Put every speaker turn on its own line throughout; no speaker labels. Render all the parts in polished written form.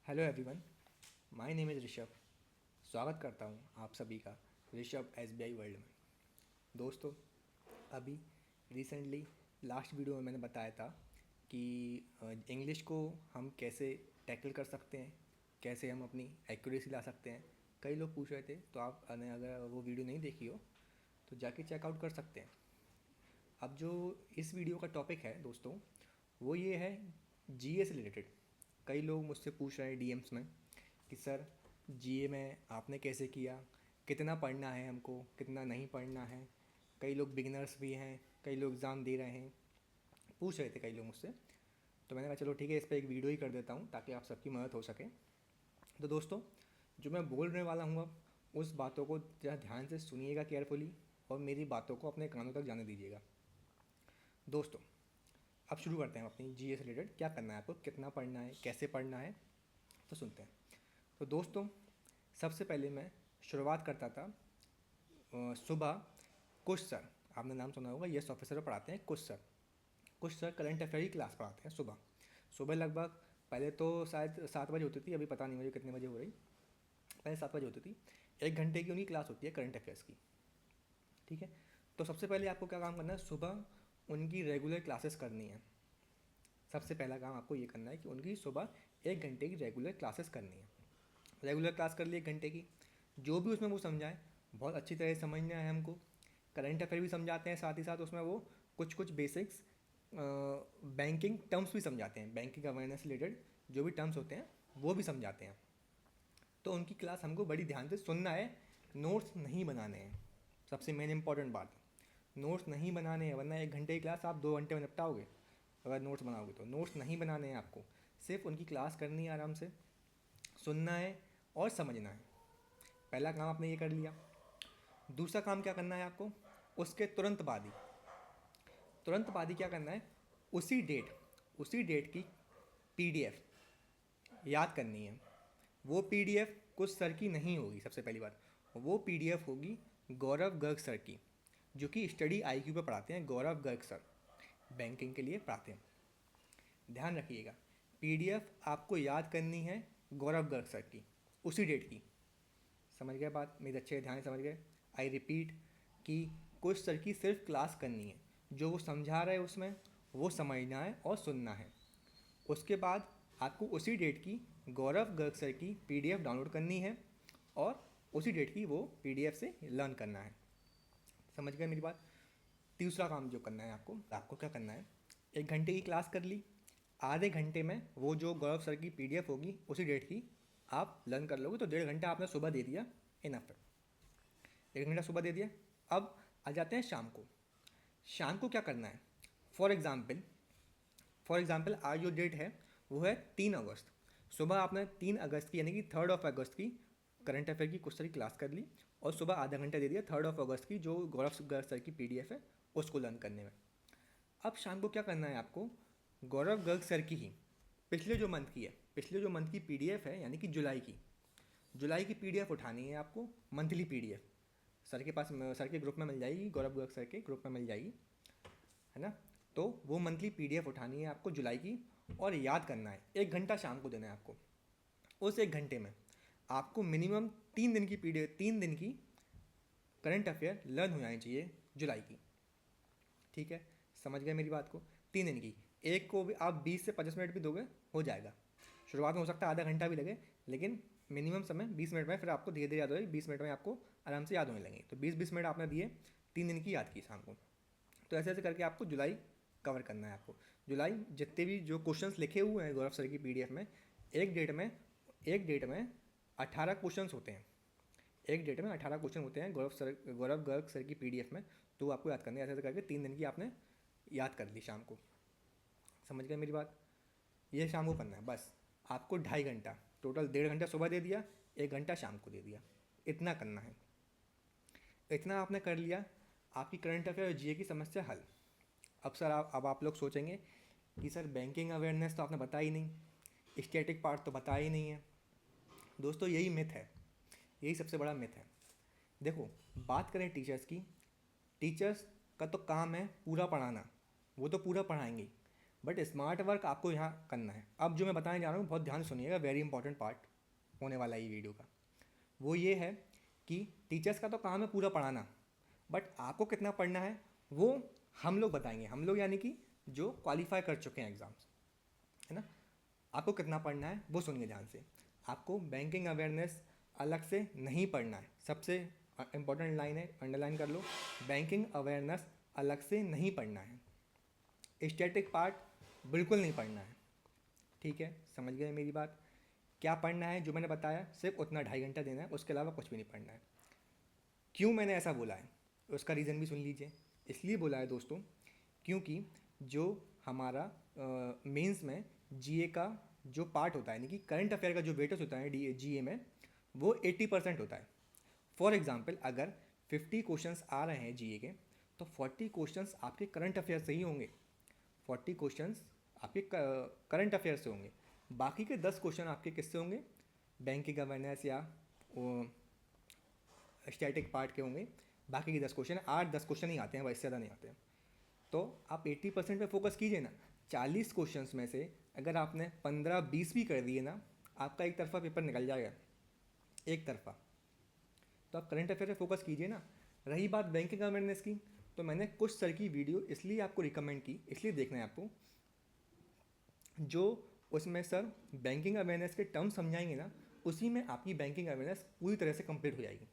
Hello everyone, my name is Rishabh. स्वागत करता हूँ आप सभी का ऋषभ एसबीआई वर्ल्ड में। दोस्तों, अभी रिसेंटली लास्ट वीडियो में मैंने बताया था कि इंग्लिश को हम कैसे टैकल कर सकते हैं, कैसे हम अपनी एक्यूरेसी ला सकते हैं। कई लोग पूछ रहे थे, तो आपने अगर वो वीडियो नहीं देखी हो तो जाके चेकआउट कर सकते हैं। अब जो इस वीडियो का टॉपिक है दोस्तों, वो ये है जीए से रिलेटेड। कई लोग मुझसे पूछ रहे हैं डीएम्स में कि सर, जीए में आपने कैसे किया, कितना पढ़ना है हमको, कितना नहीं पढ़ना है। कई लोग बिगिनर्स भी हैं, कई लोग एग्ज़ाम दे रहे हैं, पूछ रहे थे कई लोग मुझसे। तो मैंने कहा चलो ठीक है, इस पर एक वीडियो ही कर देता हूँ ताकि आप सबकी मदद हो सके। तो दोस्तों, जो मैं बोलने वाला हूँ अब, उस बातों को ज़रा ध्यान से सुनिएगा केयरफुली, और मेरी बातों को अपने कानों तक जाने दीजिएगा। दोस्तों, अब शुरू करते हैं अपनी जीए से रिलेटेड। क्या करना है आपको, कितना पढ़ना है, कैसे पढ़ना है, तो सुनते हैं। तो दोस्तों, सबसे पहले मैं शुरुआत करता था सुबह। कुश सर, आपने नाम सुना होगा, यस ऑफिसर पढ़ाते हैं कुश सर। कुश सर करंट अफेयर की क्लास पढ़ाते हैं सुबह। सुबह लगभग, पहले तो शायद 7 बजे होती थी, अभी पता नहीं मुझे कितने बजे हो रही। पहले 7 बजे होती थी। 1 घंटे की उनकी क्लास होती है करंट अफेयर्स की। ठीक है। तो सबसे पहले आपको क्या काम करना है, सुबह उनकी रेगुलर क्लासेस करनी है। सबसे पहला काम आपको ये करना है कि उनकी सुबह 1 घंटे की रेगुलर क्लासेस करनी है। रेगुलर क्लास कर ली 1 घंटे की, जो भी उसमें वो समझाए बहुत अच्छी तरह से समझना है हमको। करंट अफेयर भी समझाते हैं, साथ ही साथ उसमें वो कुछ कुछ बेसिक्स बैंकिंग टर्म्स भी समझाते हैं। बैंकिंग अवेयरनेस रिलेटेड जो भी टर्म्स होते हैं वो भी समझाते हैं। तो उनकी क्लास हमको बड़ी ध्यान से सुनना है, नोट्स नहीं बनाने हैं। सबसे मेन इंपॉर्टेंट बात, नोट्स नहीं बनाने हैं, वरना 1 घंटे की क्लास आप 2 घंटे में निपटाओगे अगर नोट्स बनाओगे। तो नोट्स नहीं बनाने हैं आपको, सिर्फ उनकी क्लास करनी है, आराम से सुनना है और समझना है। पहला काम आपने ये कर लिया। दूसरा काम क्या करना है आपको, उसके तुरंत बाद ही क्या करना है, उसी डेट की पीडीएफ याद करनी है। वो पीडीएफ कुछ सर की नहीं होगी, सबसे पहली बात वो पीडीएफ होगी गौरव गर्ग सर की, जो कि स्टडी आईक्यू पे पढ़ाते हैं। गौरव गर्ग सर बैंकिंग के लिए पढ़ाते हैं। ध्यान रखिएगा, पीडीएफ आपको याद करनी है गौरव गर्ग सर की, उसी डेट की। समझ गए बात मेरी, अच्छे ध्यान से समझ गए। आई रिपीट कि कुछ सर की सिर्फ क्लास करनी है, जो वो समझा रहे हैं उसमें वो समझना है और सुनना है। उसके बाद आपको उसी डेट की गौरव गर्ग सर की पीडीएफ डाउनलोड करनी है और उसी डेट की वो पीडीएफ से लर्न करना है। समझ गए मेरी बात। तीसरा काम जो करना है आपको, क्या करना है, 1 घंटे की क्लास कर ली, आधे घंटे में वो जो गौरव सर की पीडीएफ होगी उसी डेट की आप लर्न कर लोगे, तो 1.5 घंटा आपने सुबह दे दिया, इनफ है। 1 घंटा सुबह दे दिया। अब आ जाते हैं शाम को। शाम को क्या करना है, फॉर एग्ज़ाम्पल आज जो डेट है वो है 3 अगस्त। सुबह आपने 3 अगस्त की, यानी कि 3 अगस्त की करंट अफेयर की कुछ सारी क्लास कर ली, और सुबह आधा घंटा दे दिया 3 अगस्त की जो गौरव गर्ग सर की पीडीएफ है उसको लर्न करने में। अब शाम को क्या करना है आपको, गौरव गर्ग सर की ही पिछले जो मंथ की पीडीएफ है, यानी कि जुलाई की पीडीएफ उठानी है आपको, मंथली पीडीएफ। सर के पास, सर के ग्रुप में मिल जाएगी, गौरव गर्ग सर के ग्रुप में मिल जाएगी, है ना। तो वो मंथली पीडीएफ उठानी है आपको जुलाई की, और याद करना है। 1 घंटा शाम को देना है आपको। उस 1 घंटे में आपको मिनिमम 3 दिन की पीडीएफ, 3 दिन की करंट अफेयर लर्न हो जानी चाहिए जुलाई की। ठीक है, समझ गए मेरी बात को। 3 दिन की, एक को भी आप 20 से 25 मिनट भी दोगे हो जाएगा। शुरुआत में हो सकता है आधा घंटा भी लगे, लेकिन मिनिमम समय 20 मिनट में, फिर आपको धीरे धीरे याद होगी। 20 मिनट में आपको आराम से याद होने लगेंगे। तो 20-20 मिनट आपने दिए, 3 दिन की याद की शाम को। तो ऐसे ऐसे करके आपको जुलाई कवर करना है आपको। जुलाई जितने भी जो क्वेश्चंस लिखे हुए हैं गौरव सर की पीडीएफ में, एक डेट में 18 क्वेश्चंस होते हैं। एक डेट में 18 क्वेश्चन होते हैं गौरव गर्ग सर की पीडीएफ में। तो आपको याद करने, ऐसे ऐसे करके 3 दिन की आपने याद कर ली शाम को। समझ गए मेरी बात। ये शाम को करना है बस। आपको 2.5 घंटा, टोटल 1.5 घंटा सुबह दे दिया, 1 घंटा शाम को दे दिया, इतना करना है। इतना आपने कर लिया, आपकी करंट अफेयर और जीए की समस्या हल। अब आप लोग सोचेंगे कि सर, बैंकिंग अवेयरनेस तो आपने बताया ही नहीं, स्टैटिक पार्ट तो बताया ही नहीं है। दोस्तों, यही मिथ है, यही सबसे बड़ा मिथ है। देखो, बात करें टीचर्स की, टीचर्स का तो काम है पूरा पढ़ाना, वो तो पूरा पढ़ाएंगे ही। बट स्मार्ट वर्क आपको यहाँ करना है। अब जो मैं बताने जा रहा हूँ बहुत ध्यान से सुनिएगा, वेरी इंपॉर्टेंट पार्ट होने वाला है ये वीडियो का। वो ये है कि टीचर्स का तो काम है पूरा पढ़ाना, बट आपको कितना पढ़ना है वो हम लोग बताएंगे। हम लोग यानी कि जो क्वालिफाई कर चुके हैं एग्ज़ाम्स, है ना। आपको कितना पढ़ना है वो सुनिए ध्यान से। आपको बैंकिंग अवेयरनेस अलग से नहीं पढ़ना है। सबसे इंपॉर्टेंट लाइन है, अंडरलाइन कर लो, बैंकिंग अवेयरनेस अलग से नहीं पढ़ना है। स्टैटिक पार्ट बिल्कुल नहीं पढ़ना है, ठीक है, समझ गए मेरी बात। क्या पढ़ना है जो मैंने बताया, सिर्फ उतना 2.5 घंटा देना है, उसके अलावा कुछ भी नहीं पढ़ना है। क्यों मैंने ऐसा बोला है उसका रीज़न भी सुन लीजिए। इसलिए बोला है दोस्तों क्योंकि जो हमारा मेंस में जीए का जो पार्ट होता है, यानी कि करंट अफेयर का जो वेटेज होता है जीए में, वो 80% होता है। फॉर एग्जांपल अगर 50 क्वेश्चंस आ रहे हैं जीए के, तो 40 क्वेश्चंस आपके करंट अफेयर से ही होंगे। 40 क्वेश्चंस आपके करंट अफेयर से होंगे। बाकी के 10 क्वेश्चन आपके किससे होंगे, बैंकिंग अवेयरनेस या स्टैटिक पार्ट के होंगे। बाकी के 10 क्वेश्चन, 8-10 क्वेश्चन ही आते हैं, वैसे ज़्यादा नहीं आते हैं। तो आप 80% पे फोकस कीजिए ना। 40 क्वेश्चंस में से अगर आपने 15-20 भी कर दिए ना, आपका एक तरफा पेपर निकल जाएगा, एक तरफा। तो आप करंट अफेयर पे फोकस कीजिए ना। रही बात बैंकिंग अवेयरनेस की, तो मैंने कुछ सर की वीडियो इसलिए आपको रिकमेंड की, इसलिए देखना है आपको, जो उसमें सर बैंकिंग अवेयरनेस के टर्म समझाएंगे ना, उसी में आपकी बैंकिंग अवेयरनेस पूरी तरह से कंप्लीट हो जाएगी।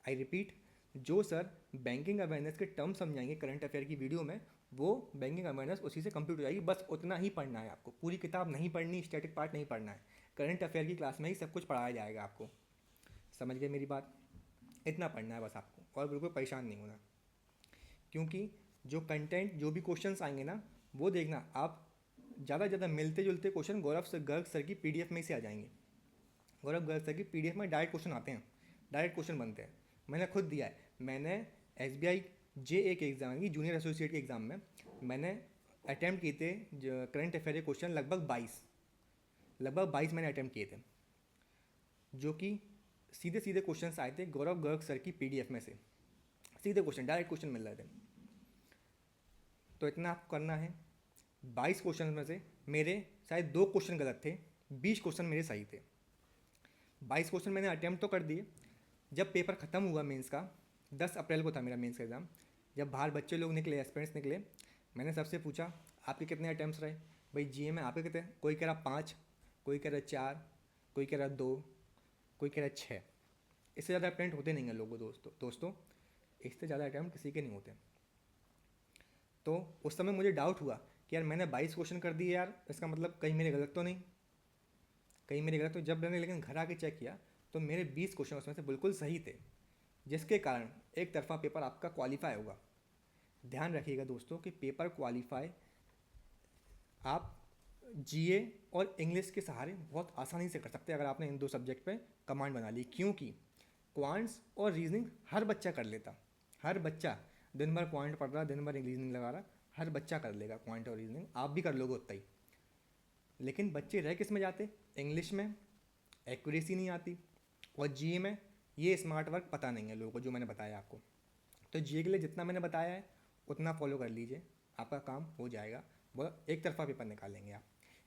आई रिपीट, जो सर बैंकिंग अवेयरनेस के टर्म समझाएंगे करंट अफेयर की वीडियो में, वो बैंकिंग अवेयरनेस उसी से कंप्लीट हो जाएगी। बस उतना ही पढ़ना है आपको, पूरी किताब नहीं पढ़नी, स्टैटिक पार्ट नहीं पढ़ना है। करंट अफेयर की क्लास में ही सब कुछ पढ़ाया जाएगा आपको, समझ गए मेरी बात। इतना पढ़ना है बस आपको, और बिल्कुल परेशान नहीं होना। क्योंकि जो कंटेंट, जो भी क्वेश्चंस आएंगे ना, वो देखना आप, ज़्यादा से ज़्यादा मिलते जुलते क्वेश्चन गौरव गर्ग सर की पीडीएफ में से आ जाएंगे। गौरव गर्ग सर की पीडीएफ में डायरेक्ट क्वेश्चन आते हैं, डायरेक्ट क्वेश्चन बनते हैं। मैंने खुद दिया है। मैंने एसबीआई जे के एग्ज़ाम, यानी जूनियर एसोसिएट के एग्ज़ाम में मैंने अटैम्प्ट किए थे करंट अफेयर के क्वेश्चन लगभग 22 मैंने अटैम्प्ट किए थे, जो कि सीधे सीधे क्वेश्चन आए थे गौरव गर्ग सर की पीडीएफ में से। सीधे क्वेश्चन, डायरेक्ट क्वेश्चन मिल रहे थे। तो इतना आपको करना है। 22 क्वेश्चन में से मेरे शायद 2 क्वेश्चन गलत थे, 20 क्वेश्चन मेरे सही थे। 22 क्वेश्चन मैंने अटैम्प्ट तो कर दिए। जब पेपर ख़त्म हुआ मेंस का, 10 अप्रैल को था मेरा मेंस का एग्ज़ाम, जब बाहर बच्चे लोग निकले, एस्पिरेंट्स निकले, मैंने सबसे पूछा आपके कितने अटैम्प्ट्स रहे भाई जीए में, आपके कितने? कोई कह रहा 5, कोई कह रहा 4, कोई कह रहा 2, कोई कह रहा 6। इससे ज़्यादा अटैम्प्ट होते नहीं हैं लोगों दोस्तों, इससे ज़्यादा अटैम्प्ट किसी के नहीं होते। तो उस समय मुझे डाउट हुआ कि यार मैंने 22 क्वेश्चन कर दिए यार, इसका मतलब कहीं मेरे गलत तो नहीं, कहीं मेरे गलत तो। जब मैंने लेकिन घर आके चेक किया तो मेरे 20 क्वेश्चन उसमें से बिल्कुल सही थे, जिसके कारण एक तरफा पेपर आपका क्वालिफाई होगा। ध्यान रखिएगा दोस्तों कि पेपर क्वालिफाई आप जीए और इंग्लिश के सहारे बहुत आसानी से कर सकते हैं, अगर आपने इन 2 सब्जेक्ट पे कमांड बना ली। क्योंकि क्वांट्स और रीजनिंग हर बच्चा कर लेता, हर बच्चा दिन भर क्वांट पढ़ रहा, दिन भर रीजनिंग लगा रहा, हर बच्चा कर लेगा क्वांट और रीजनिंग, आप भी कर लोगे उतना ही। लेकिन बच्चे रह किस में जाते? इंग्लिश में एक्यूरेसी नहीं आती, और जीए में ये स्मार्ट वर्क पता नहीं है लोगों को, जो मैंने बताया आपको। तो जीए के लिए जितना मैंने बताया है उतना फॉलो कर लीजिए, आपका काम हो जाएगा, वो एक तरफा पेपर निकालेंगे आप।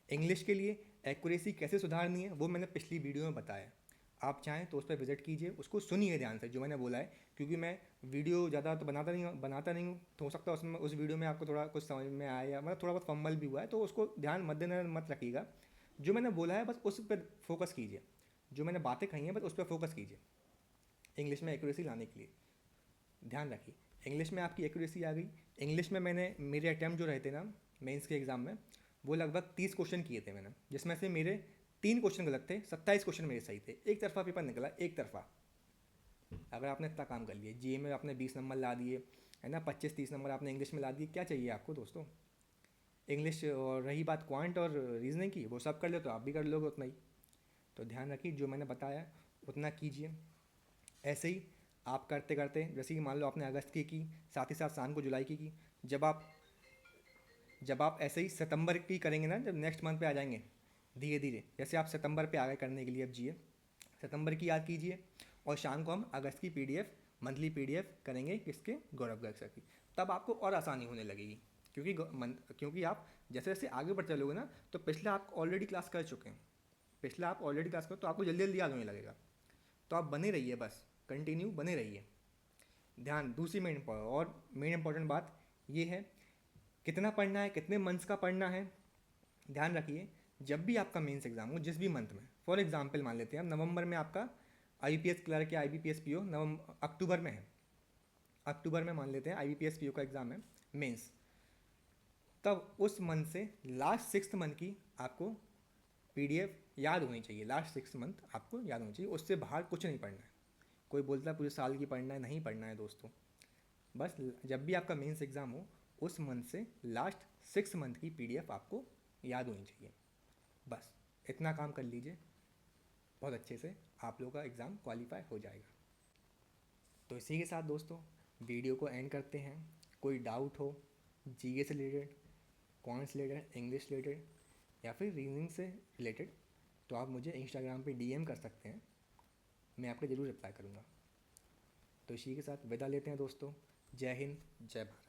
इंग्लिश के लिए एक्यूरेसी कैसे सुधारनी है वो मैंने पिछली वीडियो में बताया है, आप चाहें तो उस पर विजिट कीजिए, उसको सुनिए ध्यान से जो मैंने बोला है। क्योंकि मैं वीडियो ज़्यादा तो बनाता नहीं हूँ, तो हो सकता है उसमें उस वीडियो में आपको थोड़ा कुछ समझ में आया, या मतलब थोड़ा बहुत फंबल भी हुआ है, तो उसको ध्यान मद्देनजर मत रखिएगा। जो मैंने बोला है बस उस पर फोकस कीजिए, जो मैंने बातें कही हैं बस उस पर फोकस कीजिए। इंग्लिश में एक्यूरेसी लाने के लिए ध्यान रखिए। इंग्लिश में आपकी एक्यूरेसी आ गई। इंग्लिश में मैंने, मेरे अटैम्प्ट जो रहे थे ना मेंस के एग्ज़ाम में, वो लगभग 30 क्वेश्चन किए थे मैंने, जिसमें से मेरे 3 क्वेश्चन गलत थे, 27 क्वेश्चन मेरे सही थे। एक तरफा पेपर निकला, एक तरफा। अगर आपने इतना काम कर लिया, जीए में आपने 20 नंबर ला दिए, है ना, 25-30 नंबर आपने इंग्लिश में ला दिए, क्या चाहिए आपको दोस्तों? इंग्लिश, और रही बात क्वांट और रीजनिंग की, वो सब कर ले तो आप भी कर लोगे उतना ही। तो ध्यान रखिए, जो मैंने बताया उतना कीजिए। ऐसे ही आप करते करते, जैसे कि मान लो आपने अगस्त की, साथ ही साथ शाम को जुलाई की, जब आप ऐसे ही सितंबर की करेंगे ना, जब नेक्स्ट मंथ पे आ जाएंगे धीरे धीरे, जैसे आप सितंबर पे आ गए करने के लिए अब जीए, सितंबर की याद कीजिए, और शाम को हम अगस्त की पीडीएफ, मंथली पीडीएफ करेंगे किसके? गौरव गर्ग सर की। तब आपको और आसानी होने लगेगी, क्योंकि आप जैसे जैसे आगे बढ़ते चलोगे ना, तो पिछले आप ऑलरेडी क्लास कर चुके हैं, पिछला आप ऑलरेडी क्लास करो तो आपको जल्दी जल्दी याद होने लगेगा। तो आप बने रहिए, बस कंटिन्यू बने रहिए। ध्यान, दूसरी मेन इंपॉर्टेंट बात ये है, कितना पढ़ना है, कितने मंथ्स का पढ़ना है। ध्यान रखिए, जब भी आपका मेंस एग्जाम हो जिस भी मंथ में, फॉर एग्जांपल मान लेते हैं हम नवंबर में आपका आईबीपीएस क्लर्क या आईबीपीएस पीओ अक्टूबर में है, अक्टूबर में मान लेते हैं आईबीपीएस पीओ का एग्ज़ाम है मेंस, तब उस मंथ से लास्ट 6th मंथ की आपको पीडीएफ याद होनी चाहिए। लास्ट 6 मंथ आपको याद होनी चाहिए, उससे बाहर कुछ नहीं पढ़ना है। कोई बोलता है पूरे साल की पढ़ना है, नहीं पढ़ना है दोस्तों। बस जब भी आपका मेंस एग्ज़ाम हो उस मंथ से लास्ट 6 मंथ की पीडीएफ आपको याद होनी चाहिए। बस इतना काम कर लीजिए, बहुत अच्छे से आप लोगों का एग्ज़ाम क्वालिफाई हो जाएगा। तो इसी के साथ दोस्तों वीडियो को एंड करते हैं। कोई डाउट हो जीके से related, cons related, English related या फिर रीजनिंग से रिलेटेड, तो आप मुझे इंस्टाग्राम पे डीएम कर सकते हैं, मैं आपको ज़रूर रिप्लाई करूँगा। तो इसी के साथ विदा लेते हैं दोस्तों। जय हिंद, जय भारत।